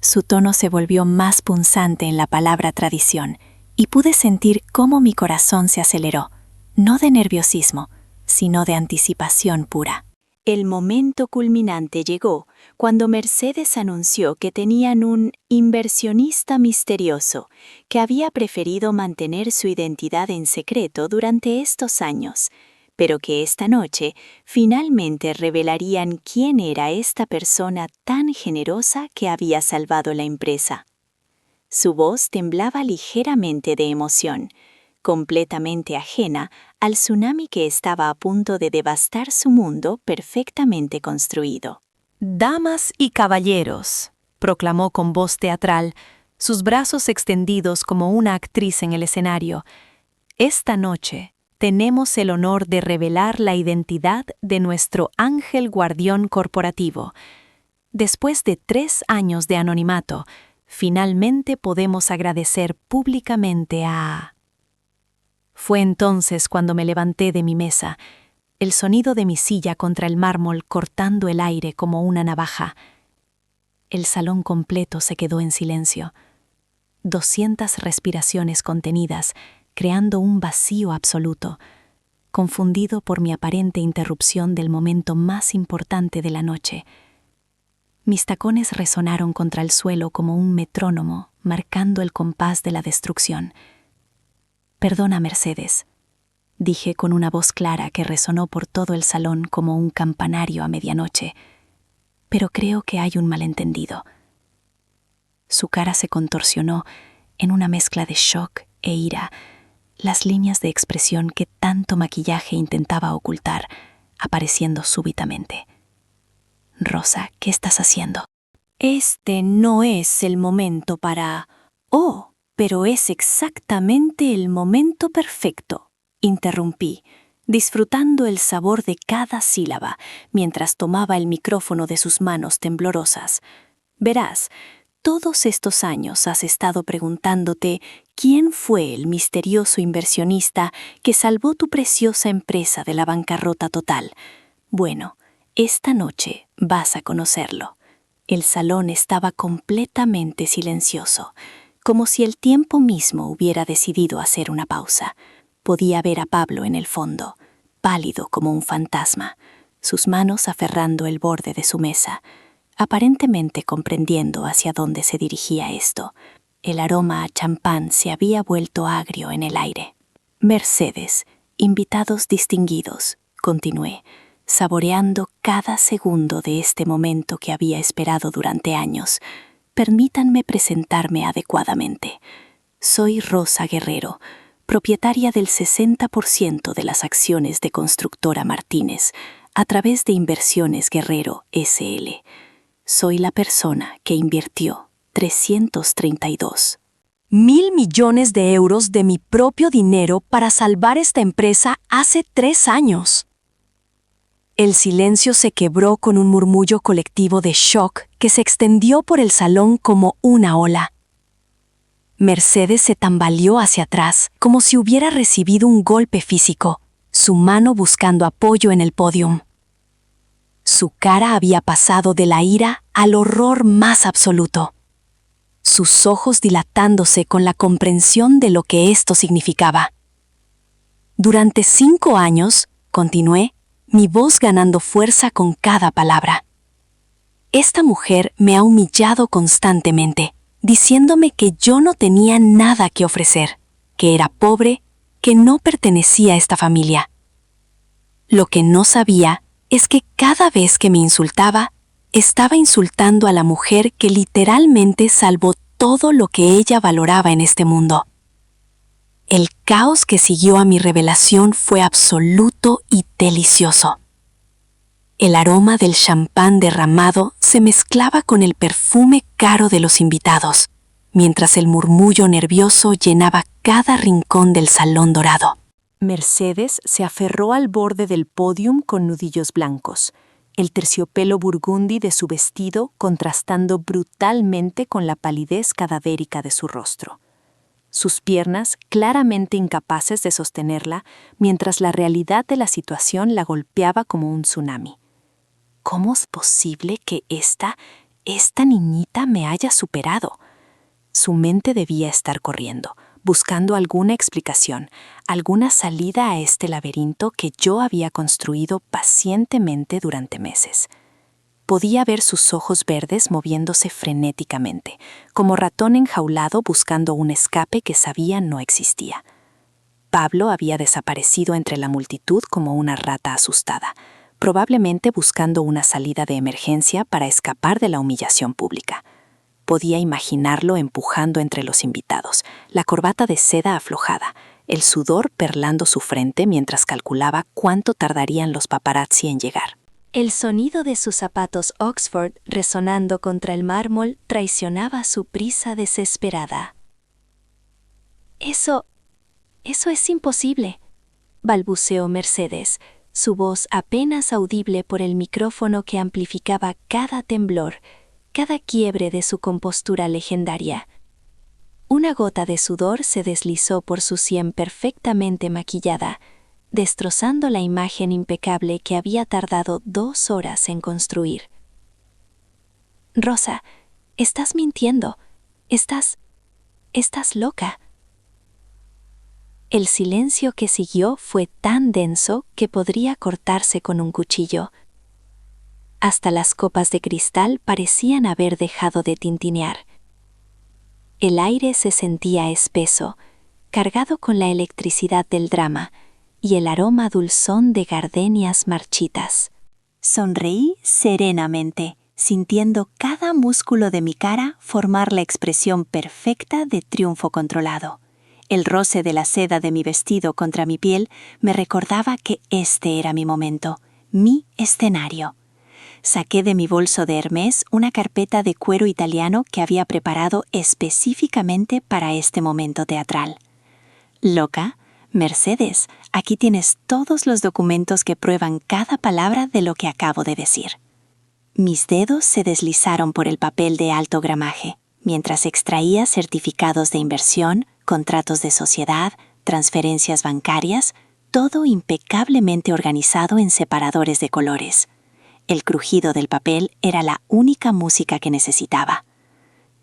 Su tono se volvió más punzante en la palabra tradición, y pude sentir cómo mi corazón se aceleró, no de nerviosismo, sino de anticipación pura. El momento culminante llegó cuando Mercedes anunció que tenían un inversionista misterioso que había preferido mantener su identidad en secreto durante estos años, pero que esta noche finalmente revelarían quién era esta persona tan generosa que había salvado la empresa. Su voz temblaba ligeramente de emoción, completamente ajena al tsunami que estaba a punto de devastar su mundo perfectamente construido. «Damas y caballeros», proclamó con voz teatral, sus brazos extendidos como una actriz en el escenario, «esta noche tenemos el honor de revelar la identidad de nuestro ángel guardián corporativo. Después de 3 años de anonimato, finalmente podemos agradecer públicamente a... Fue entonces cuando me levanté de mi mesa, el sonido de mi silla contra el mármol cortando el aire como una navaja. El salón completo se quedó en silencio. 200 respiraciones contenidas, creando un vacío absoluto, confundido por mi aparente interrupción del momento más importante de la noche. Mis tacones resonaron contra el suelo como un metrónomo, marcando el compás de la destrucción. «Perdona, Mercedes», dije con una voz clara que resonó por todo el salón como un campanario a medianoche, «pero creo que hay un malentendido». Su cara se contorsionó en una mezcla de shock e ira, las líneas de expresión que tanto maquillaje intentaba ocultar, apareciendo súbitamente. «Rosa, ¿qué estás haciendo?» Este no es el momento para... Oh, pero es exactamente el momento perfecto, interrumpí, disfrutando el sabor de cada sílaba mientras tomaba el micrófono de sus manos temblorosas. Verás, todos estos años has estado preguntándote quién fue el misterioso inversionista que salvó tu preciosa empresa de la bancarrota total. Bueno, esta noche vas a conocerlo. El salón estaba completamente silencioso, como si el tiempo mismo hubiera decidido hacer una pausa. Podía ver a Pablo en el fondo, pálido como un fantasma, sus manos aferrando el borde de su mesa, aparentemente comprendiendo hacia dónde se dirigía esto. El aroma a champán se había vuelto agrio en el aire. «Mercedes, invitados distinguidos», continué, saboreando cada segundo de este momento que había esperado durante años. «Permítanme presentarme adecuadamente. Soy Rosa Guerrero, propietaria del 60% de las acciones de Constructora Martínez, a través de Inversiones Guerrero S.L. Soy la persona que invirtió 332.000 millones de euros de mi propio dinero para salvar esta empresa hace 3 años. El silencio se quebró con un murmullo colectivo de shock que se extendió por el salón como una ola. Mercedes se tambaleó hacia atrás, como si hubiera recibido un golpe físico, su mano buscando apoyo en el pódium. Su cara había pasado de la ira al horror más absoluto, sus ojos dilatándose con la comprensión de lo que esto significaba. Durante 5 años, continué, mi voz ganando fuerza con cada palabra. Esta mujer me ha humillado constantemente, diciéndome que yo no tenía nada que ofrecer, que era pobre, que no pertenecía a esta familia. Lo que no sabía es que cada vez que me insultaba, estaba insultando a la mujer que literalmente salvó todo lo que ella valoraba en este mundo. El caos que siguió a mi revelación fue absoluto y delicioso. El aroma del champán derramado se mezclaba con el perfume caro de los invitados, mientras el murmullo nervioso llenaba cada rincón del salón dorado. Mercedes se aferró al borde del pódium con nudillos blancos, el terciopelo burgundi de su vestido contrastando brutalmente con la palidez cadavérica de su rostro. Sus piernas claramente incapaces de sostenerla, mientras la realidad de la situación la golpeaba como un tsunami. ¿Cómo es posible que esta niñita me haya superado? Su mente debía estar corriendo, buscando alguna explicación, alguna salida a este laberinto que yo había construido pacientemente durante meses. Podía ver sus ojos verdes moviéndose frenéticamente, como ratón enjaulado buscando un escape que sabía no existía. Pablo había desaparecido entre la multitud como una rata asustada, probablemente buscando una salida de emergencia para escapar de la humillación pública. Podía imaginarlo empujando entre los invitados, la corbata de seda aflojada, el sudor perlando su frente mientras calculaba cuánto tardarían los paparazzi en llegar. El sonido de sus zapatos Oxford resonando contra el mármol traicionaba su prisa desesperada. Eso es imposible, balbuceó Mercedes, su voz apenas audible por el micrófono que amplificaba cada temblor, cada quiebre de su compostura legendaria. Una gota de sudor se deslizó por su sien perfectamente maquillada, destrozando la imagen impecable que había tardado 2 horas en construir. Rosa, estás mintiendo. Estás loca. El silencio que siguió fue tan denso que podría cortarse con un cuchillo. Hasta las copas de cristal parecían haber dejado de tintinear. El aire se sentía espeso, cargado con la electricidad del drama y el aroma dulzón de gardenias marchitas. Sonreí serenamente, sintiendo cada músculo de mi cara formar la expresión perfecta de triunfo controlado. El roce de la seda de mi vestido contra mi piel me recordaba que este era mi momento, mi escenario. Saqué de mi bolso de Hermès una carpeta de cuero italiano que había preparado específicamente para este momento teatral. Loca, Mercedes, aquí tienes todos los documentos que prueban cada palabra de lo que acabo de decir. Mis dedos se deslizaron por el papel de alto gramaje, mientras extraía certificados de inversión, contratos de sociedad, transferencias bancarias, todo impecablemente organizado en separadores de colores. El crujido del papel era la única música que necesitaba.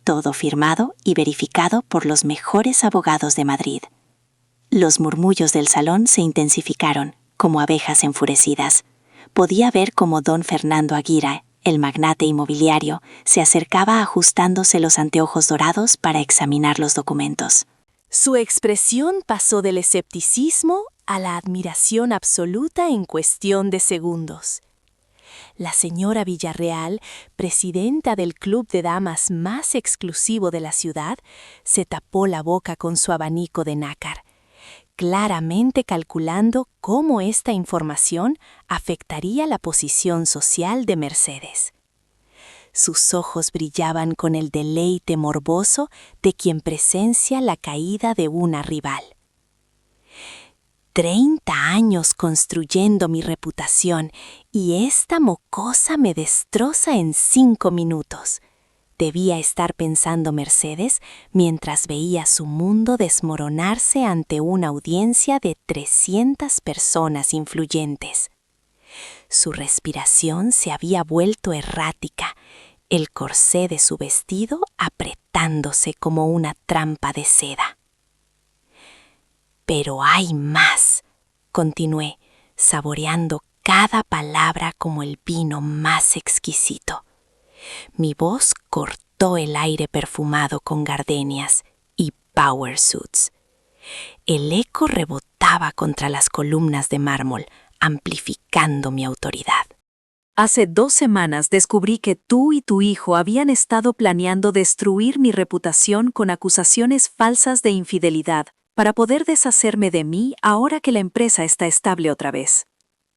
Todo firmado y verificado por los mejores abogados de Madrid. Los murmullos del salón se intensificaron, como abejas enfurecidas. Podía ver cómo don Fernando Aguirre, el magnate inmobiliario, se acercaba ajustándose los anteojos dorados para examinar los documentos. Su expresión pasó del escepticismo a la admiración absoluta en cuestión de segundos. La señora Villarreal, presidenta del club de damas más exclusivo de la ciudad, se tapó la boca con su abanico de nácar, claramente calculando cómo esta información afectaría la posición social de Mercedes. Sus ojos brillaban con el deleite morboso de quien presencia la caída de una rival. 30 años construyendo mi reputación y esta mocosa me destroza en 5 minutos. Debía estar pensando Mercedes mientras veía su mundo desmoronarse ante una audiencia de 300 personas influyentes. Su respiración se había vuelto errática, el corsé de su vestido apretándose como una trampa de seda. Pero hay más, continué, saboreando cada palabra como el vino más exquisito. Mi voz cortó el aire perfumado con gardenias y power suits. El eco rebotaba contra las columnas de mármol, amplificando mi autoridad. Hace 2 semanas descubrí que tú y tu hijo habían estado planeando destruir mi reputación con acusaciones falsas de infidelidad para poder deshacerme de mí ahora que la empresa está estable otra vez.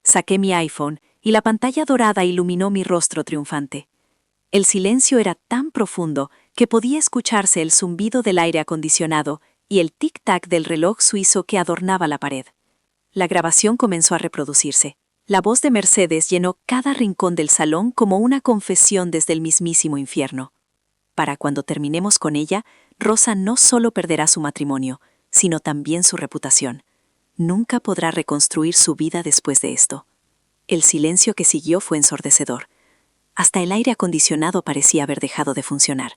Saqué mi iPhone y la pantalla dorada iluminó mi rostro triunfante. El silencio era tan profundo que podía escucharse el zumbido del aire acondicionado y el tic-tac del reloj suizo que adornaba la pared. La grabación comenzó a reproducirse. La voz de Mercedes llenó cada rincón del salón como una confesión desde el mismísimo infierno. Para cuando terminemos con ella, Rosa no solo perderá su matrimonio, sino también su reputación. Nunca podrá reconstruir su vida después de esto. El silencio que siguió fue ensordecedor. Hasta el aire acondicionado parecía haber dejado de funcionar.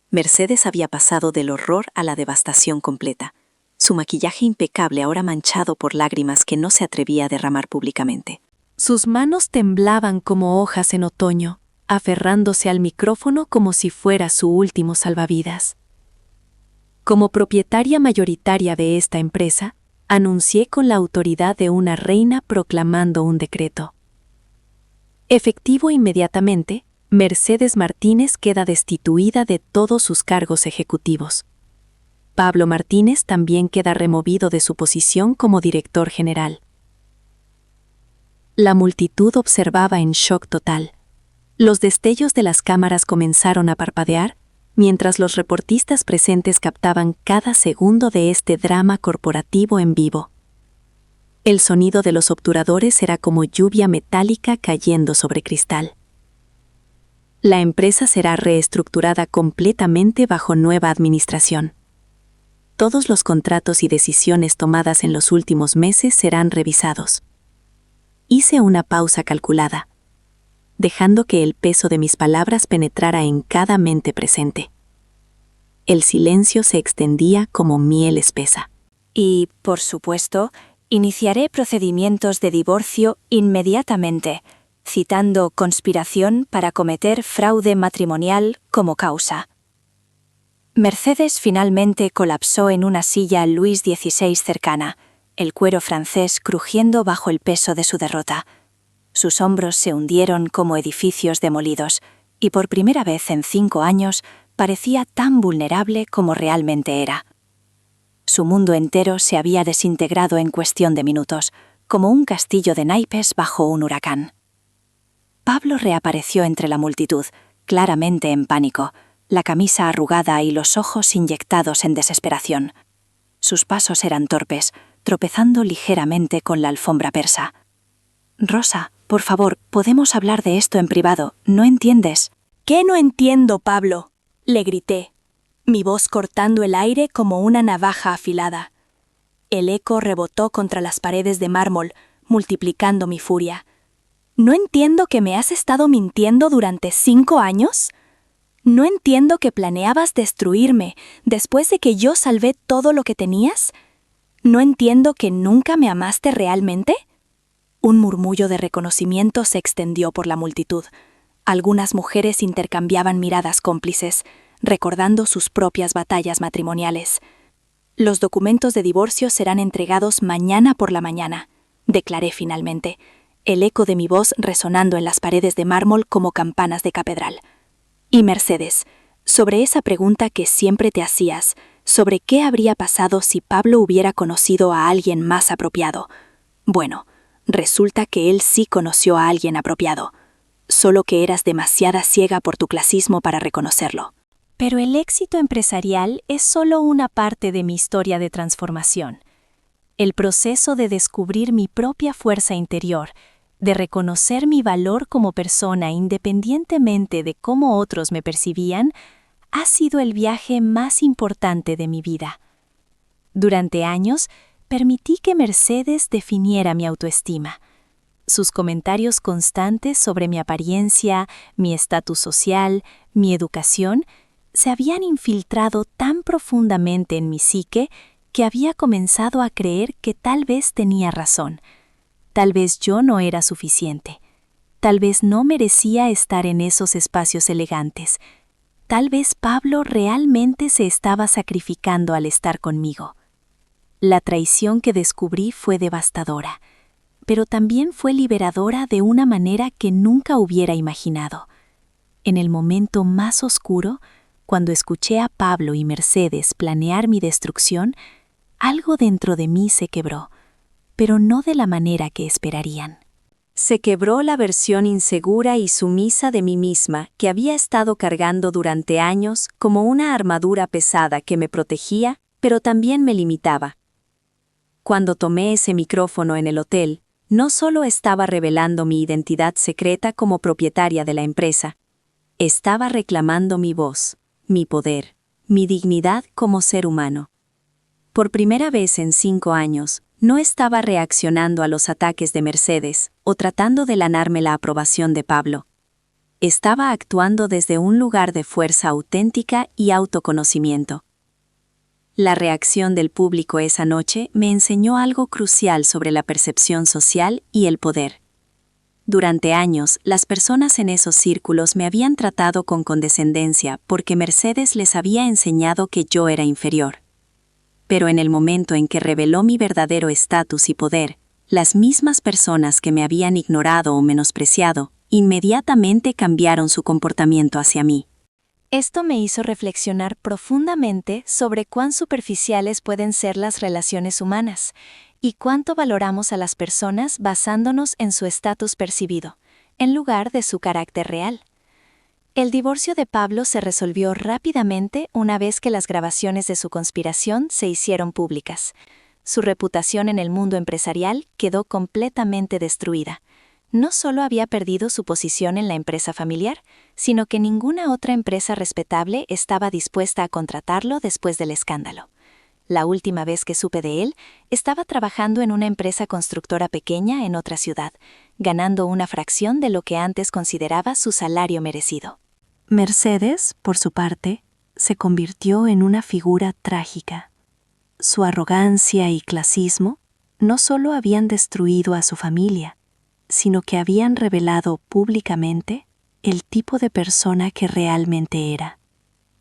Mercedes había pasado del horror a la devastación completa. Su maquillaje impecable ahora manchado por lágrimas que no se atrevía a derramar públicamente. Sus manos temblaban como hojas en otoño, aferrándose al micrófono como si fuera su último salvavidas. Como propietaria mayoritaria de esta empresa, anuncié con la autoridad de una reina proclamando un decreto. Efectivo inmediatamente, Mercedes Martínez queda destituida de todos sus cargos ejecutivos. Pablo Martínez también queda removido de su posición como director general. La multitud observaba en shock total. Los destellos de las cámaras comenzaron a parpadear, mientras los reportistas presentes captaban cada segundo de este drama corporativo en vivo. El sonido de los obturadores era como lluvia metálica cayendo sobre cristal. La empresa será reestructurada completamente bajo nueva administración. Todos los contratos y decisiones tomadas en los últimos meses serán revisados. Hice una pausa calculada, dejando que el peso de mis palabras penetrara en cada mente presente. El silencio se extendía como miel espesa. Y, por supuesto, iniciaré procedimientos de divorcio inmediatamente, citando conspiración para cometer fraude matrimonial como causa. Mercedes finalmente colapsó en una silla Luis XVI cercana, el cuero francés crujiendo bajo el peso de su derrota. Sus hombros se hundieron como edificios demolidos, y por primera vez en 5 años parecía tan vulnerable como realmente era. Su mundo entero se había desintegrado en cuestión de minutos, como un castillo de naipes bajo un huracán. Pablo reapareció entre la multitud, claramente en pánico, la camisa arrugada y los ojos inyectados en desesperación. Sus pasos eran torpes, tropezando ligeramente con la alfombra persa. «Rosa, por favor, podemos hablar de esto en privado, ¿no entiendes?» ¿Qué no entiendo, Pablo?, le grité, mi voz cortando el aire como una navaja afilada. El eco rebotó contra las paredes de mármol, multiplicando mi furia. ¿No entiendo que me has estado mintiendo durante 5 años? ¿No entiendo que planeabas destruirme después de que yo salvé todo lo que tenías? ¿No entiendo que nunca me amaste realmente? Un murmullo de reconocimiento se extendió por la multitud. Algunas mujeres intercambiaban miradas cómplices, recordando sus propias batallas matrimoniales. Los documentos de divorcio serán entregados mañana por la mañana, declaré finalmente, el eco de mi voz resonando en las paredes de mármol como campanas de catedral. Y Mercedes, sobre esa pregunta que siempre te hacías, sobre qué habría pasado si Pablo hubiera conocido a alguien más apropiado. Bueno, resulta que él sí conoció a alguien apropiado, solo que eras demasiada ciega por tu clasismo para reconocerlo. Pero el éxito empresarial es solo una parte de mi historia de transformación. El proceso de descubrir mi propia fuerza interior, de reconocer mi valor como persona independientemente de cómo otros me percibían, ha sido el viaje más importante de mi vida. Durante años, permití que Mercedes definiera mi autoestima. Sus comentarios constantes sobre mi apariencia, mi estatus social, mi educación, se habían infiltrado tan profundamente en mi psique que había comenzado a creer que tal vez tenía razón. Tal vez yo no era suficiente. Tal vez no merecía estar en esos espacios elegantes. Tal vez Pablo realmente se estaba sacrificando al estar conmigo. La traición que descubrí fue devastadora, pero también fue liberadora de una manera que nunca hubiera imaginado. En el momento más oscuro, cuando escuché a Pablo y Mercedes planear mi destrucción, algo dentro de mí se quebró, pero no de la manera que esperarían. Se quebró la versión insegura y sumisa de mí misma que había estado cargando durante años como una armadura pesada que me protegía, pero también me limitaba. Cuando tomé ese micrófono en el hotel, no solo estaba revelando mi identidad secreta como propietaria de la empresa, estaba reclamando mi voz, mi poder, mi dignidad como ser humano. Por primera vez en 5 años, no estaba reaccionando a los ataques de Mercedes o tratando de ganarme la aprobación de Pablo. Estaba actuando desde un lugar de fuerza auténtica y autoconocimiento. La reacción del público esa noche me enseñó algo crucial sobre la percepción social y el poder. Durante años, las personas en esos círculos me habían tratado con condescendencia porque Mercedes les había enseñado que yo era inferior. Pero en el momento en que reveló mi verdadero estatus y poder, las mismas personas que me habían ignorado o menospreciado, inmediatamente cambiaron su comportamiento hacia mí. Esto me hizo reflexionar profundamente sobre cuán superficiales pueden ser las relaciones humanas y cuánto valoramos a las personas basándonos en su estatus percibido, en lugar de su carácter real. El divorcio de Pablo se resolvió rápidamente una vez que las grabaciones de su conspiración se hicieron públicas. su reputación en el mundo empresarial quedó completamente destruida. No solo había perdido su posición en la empresa familiar, sino que ninguna otra empresa respetable estaba dispuesta a contratarlo después del escándalo. La última vez que supe de él, estaba trabajando en una empresa constructora pequeña en otra ciudad, ganando una fracción de lo que antes consideraba su salario merecido. Mercedes, por su parte, se convirtió en una figura trágica. Su arrogancia y clasismo no solo habían destruido a su familia, sino que habían revelado públicamente el tipo de persona que realmente era.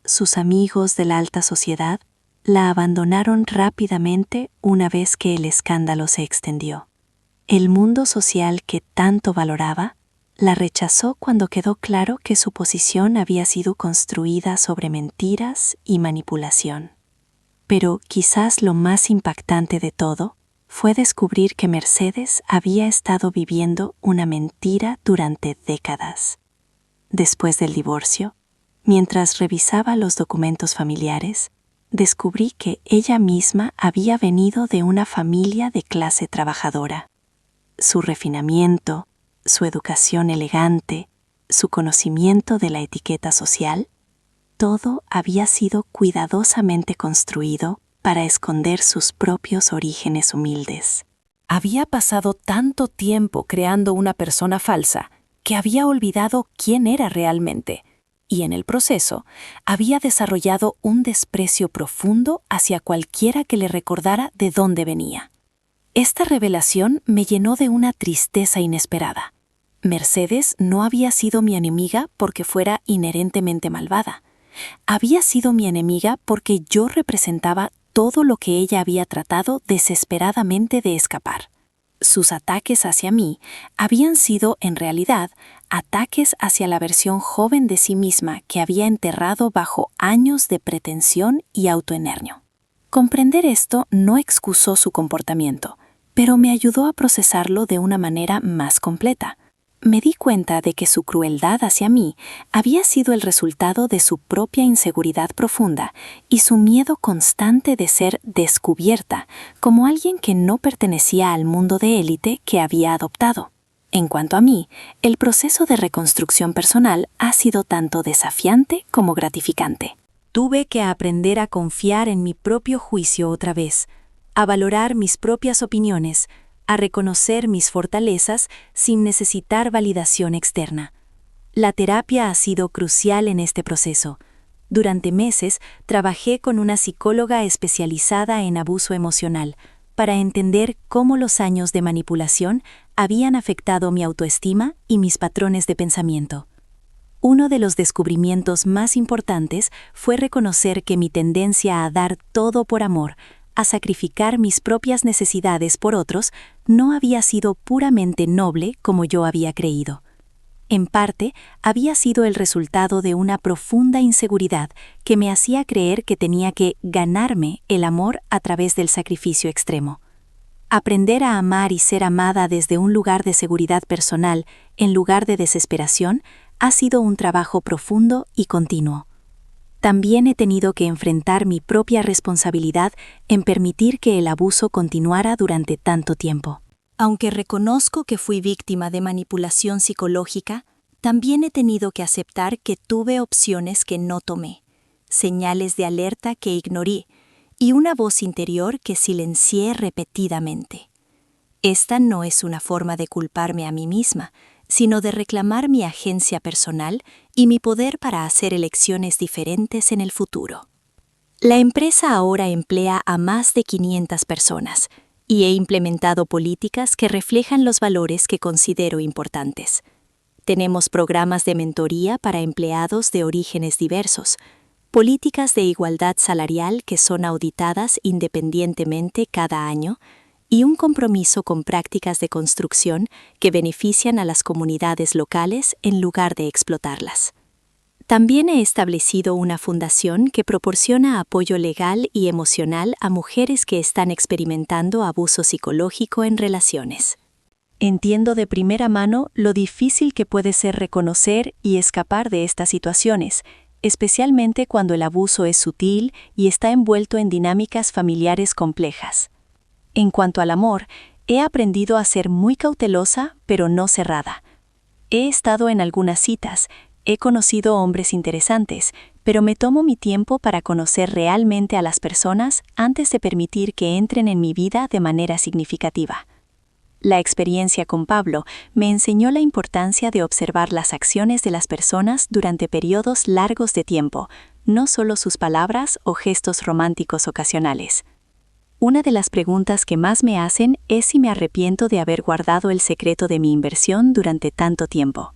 Sus amigos de la alta sociedad la abandonaron rápidamente una vez que el escándalo se extendió. El mundo social que tanto valoraba la rechazó cuando quedó claro que su posición había sido construida sobre mentiras y manipulación. Pero quizás lo más impactante de todo fue descubrir que Mercedes había estado viviendo una mentira durante décadas. Después del divorcio, mientras revisaba los documentos familiares, descubrí que ella misma había venido de una familia de clase trabajadora. Su refinamiento, su educación elegante, su conocimiento de la etiqueta social, todo había sido cuidadosamente construido para esconder sus propios orígenes humildes. Había pasado tanto tiempo creando una persona falsa que había olvidado quién era realmente, y en el proceso había desarrollado un desprecio profundo hacia cualquiera que le recordara de dónde venía. Esta revelación me llenó de una tristeza inesperada. Mercedes no había sido mi enemiga porque fuera inherentemente malvada. Había sido mi enemiga porque yo representaba todo lo que ella había tratado desesperadamente de escapar. Sus ataques hacia mí habían sido, en realidad, ataques hacia la versión joven de sí misma que había enterrado bajo años de pretensión y autoengaño. Comprender esto no excusó su comportamiento, pero me ayudó a procesarlo de una manera más completa. Me di cuenta de que su crueldad hacia mí había sido el resultado de su propia inseguridad profunda y su miedo constante de ser descubierta como alguien que no pertenecía al mundo de élite que había adoptado. En cuanto a mí, el proceso de reconstrucción personal ha sido tanto desafiante como gratificante. Tuve que aprender a confiar en mi propio juicio otra vez, a valorar mis propias opiniones, a reconocer mis fortalezas sin necesitar validación externa. La terapia ha sido crucial en este proceso. Durante meses trabajé con una psicóloga especializada en abuso emocional para entender cómo los años de manipulación habían afectado mi autoestima y mis patrones de pensamiento. Uno de los descubrimientos más importantes fue reconocer que mi tendencia a dar todo por amor, a sacrificar mis propias necesidades por otros, no había sido puramente noble como yo había creído. En parte, había sido el resultado de una profunda inseguridad que me hacía creer que tenía que ganarme el amor a través del sacrificio extremo. Aprender a amar y ser amada desde un lugar de seguridad personal en lugar de desesperación ha sido un trabajo profundo y continuo. También he tenido que enfrentar mi propia responsabilidad en permitir que el abuso continuara durante tanto tiempo. Aunque reconozco que fui víctima de manipulación psicológica, también he tenido que aceptar que tuve opciones que no tomé, señales de alerta que ignoré y una voz interior que silencié repetidamente. Esta no es una forma de culparme a mí misma, sino de reclamar mi agencia personal y mi poder para hacer elecciones diferentes en el futuro. La empresa ahora emplea a más de 500 personas y he implementado políticas que reflejan los valores que considero importantes. Tenemos programas de mentoría para empleados de orígenes diversos, políticas de igualdad salarial que son auditadas independientemente cada año, y un compromiso con prácticas de construcción que benefician a las comunidades locales en lugar de explotarlas. También he establecido una fundación que proporciona apoyo legal y emocional a mujeres que están experimentando abuso psicológico en relaciones. Entiendo de primera mano lo difícil que puede ser reconocer y escapar de estas situaciones, especialmente cuando el abuso es sutil y está envuelto en dinámicas familiares complejas. En cuanto al amor, he aprendido a ser muy cautelosa, pero no cerrada. He estado en algunas citas, he conocido hombres interesantes, pero me tomo mi tiempo para conocer realmente a las personas antes de permitir que entren en mi vida de manera significativa. La experiencia con Pablo me enseñó la importancia de observar las acciones de las personas durante periodos largos de tiempo, no solo sus palabras o gestos románticos ocasionales. Una de las preguntas que más me hacen es si me arrepiento de haber guardado el secreto de mi inversión durante tanto tiempo.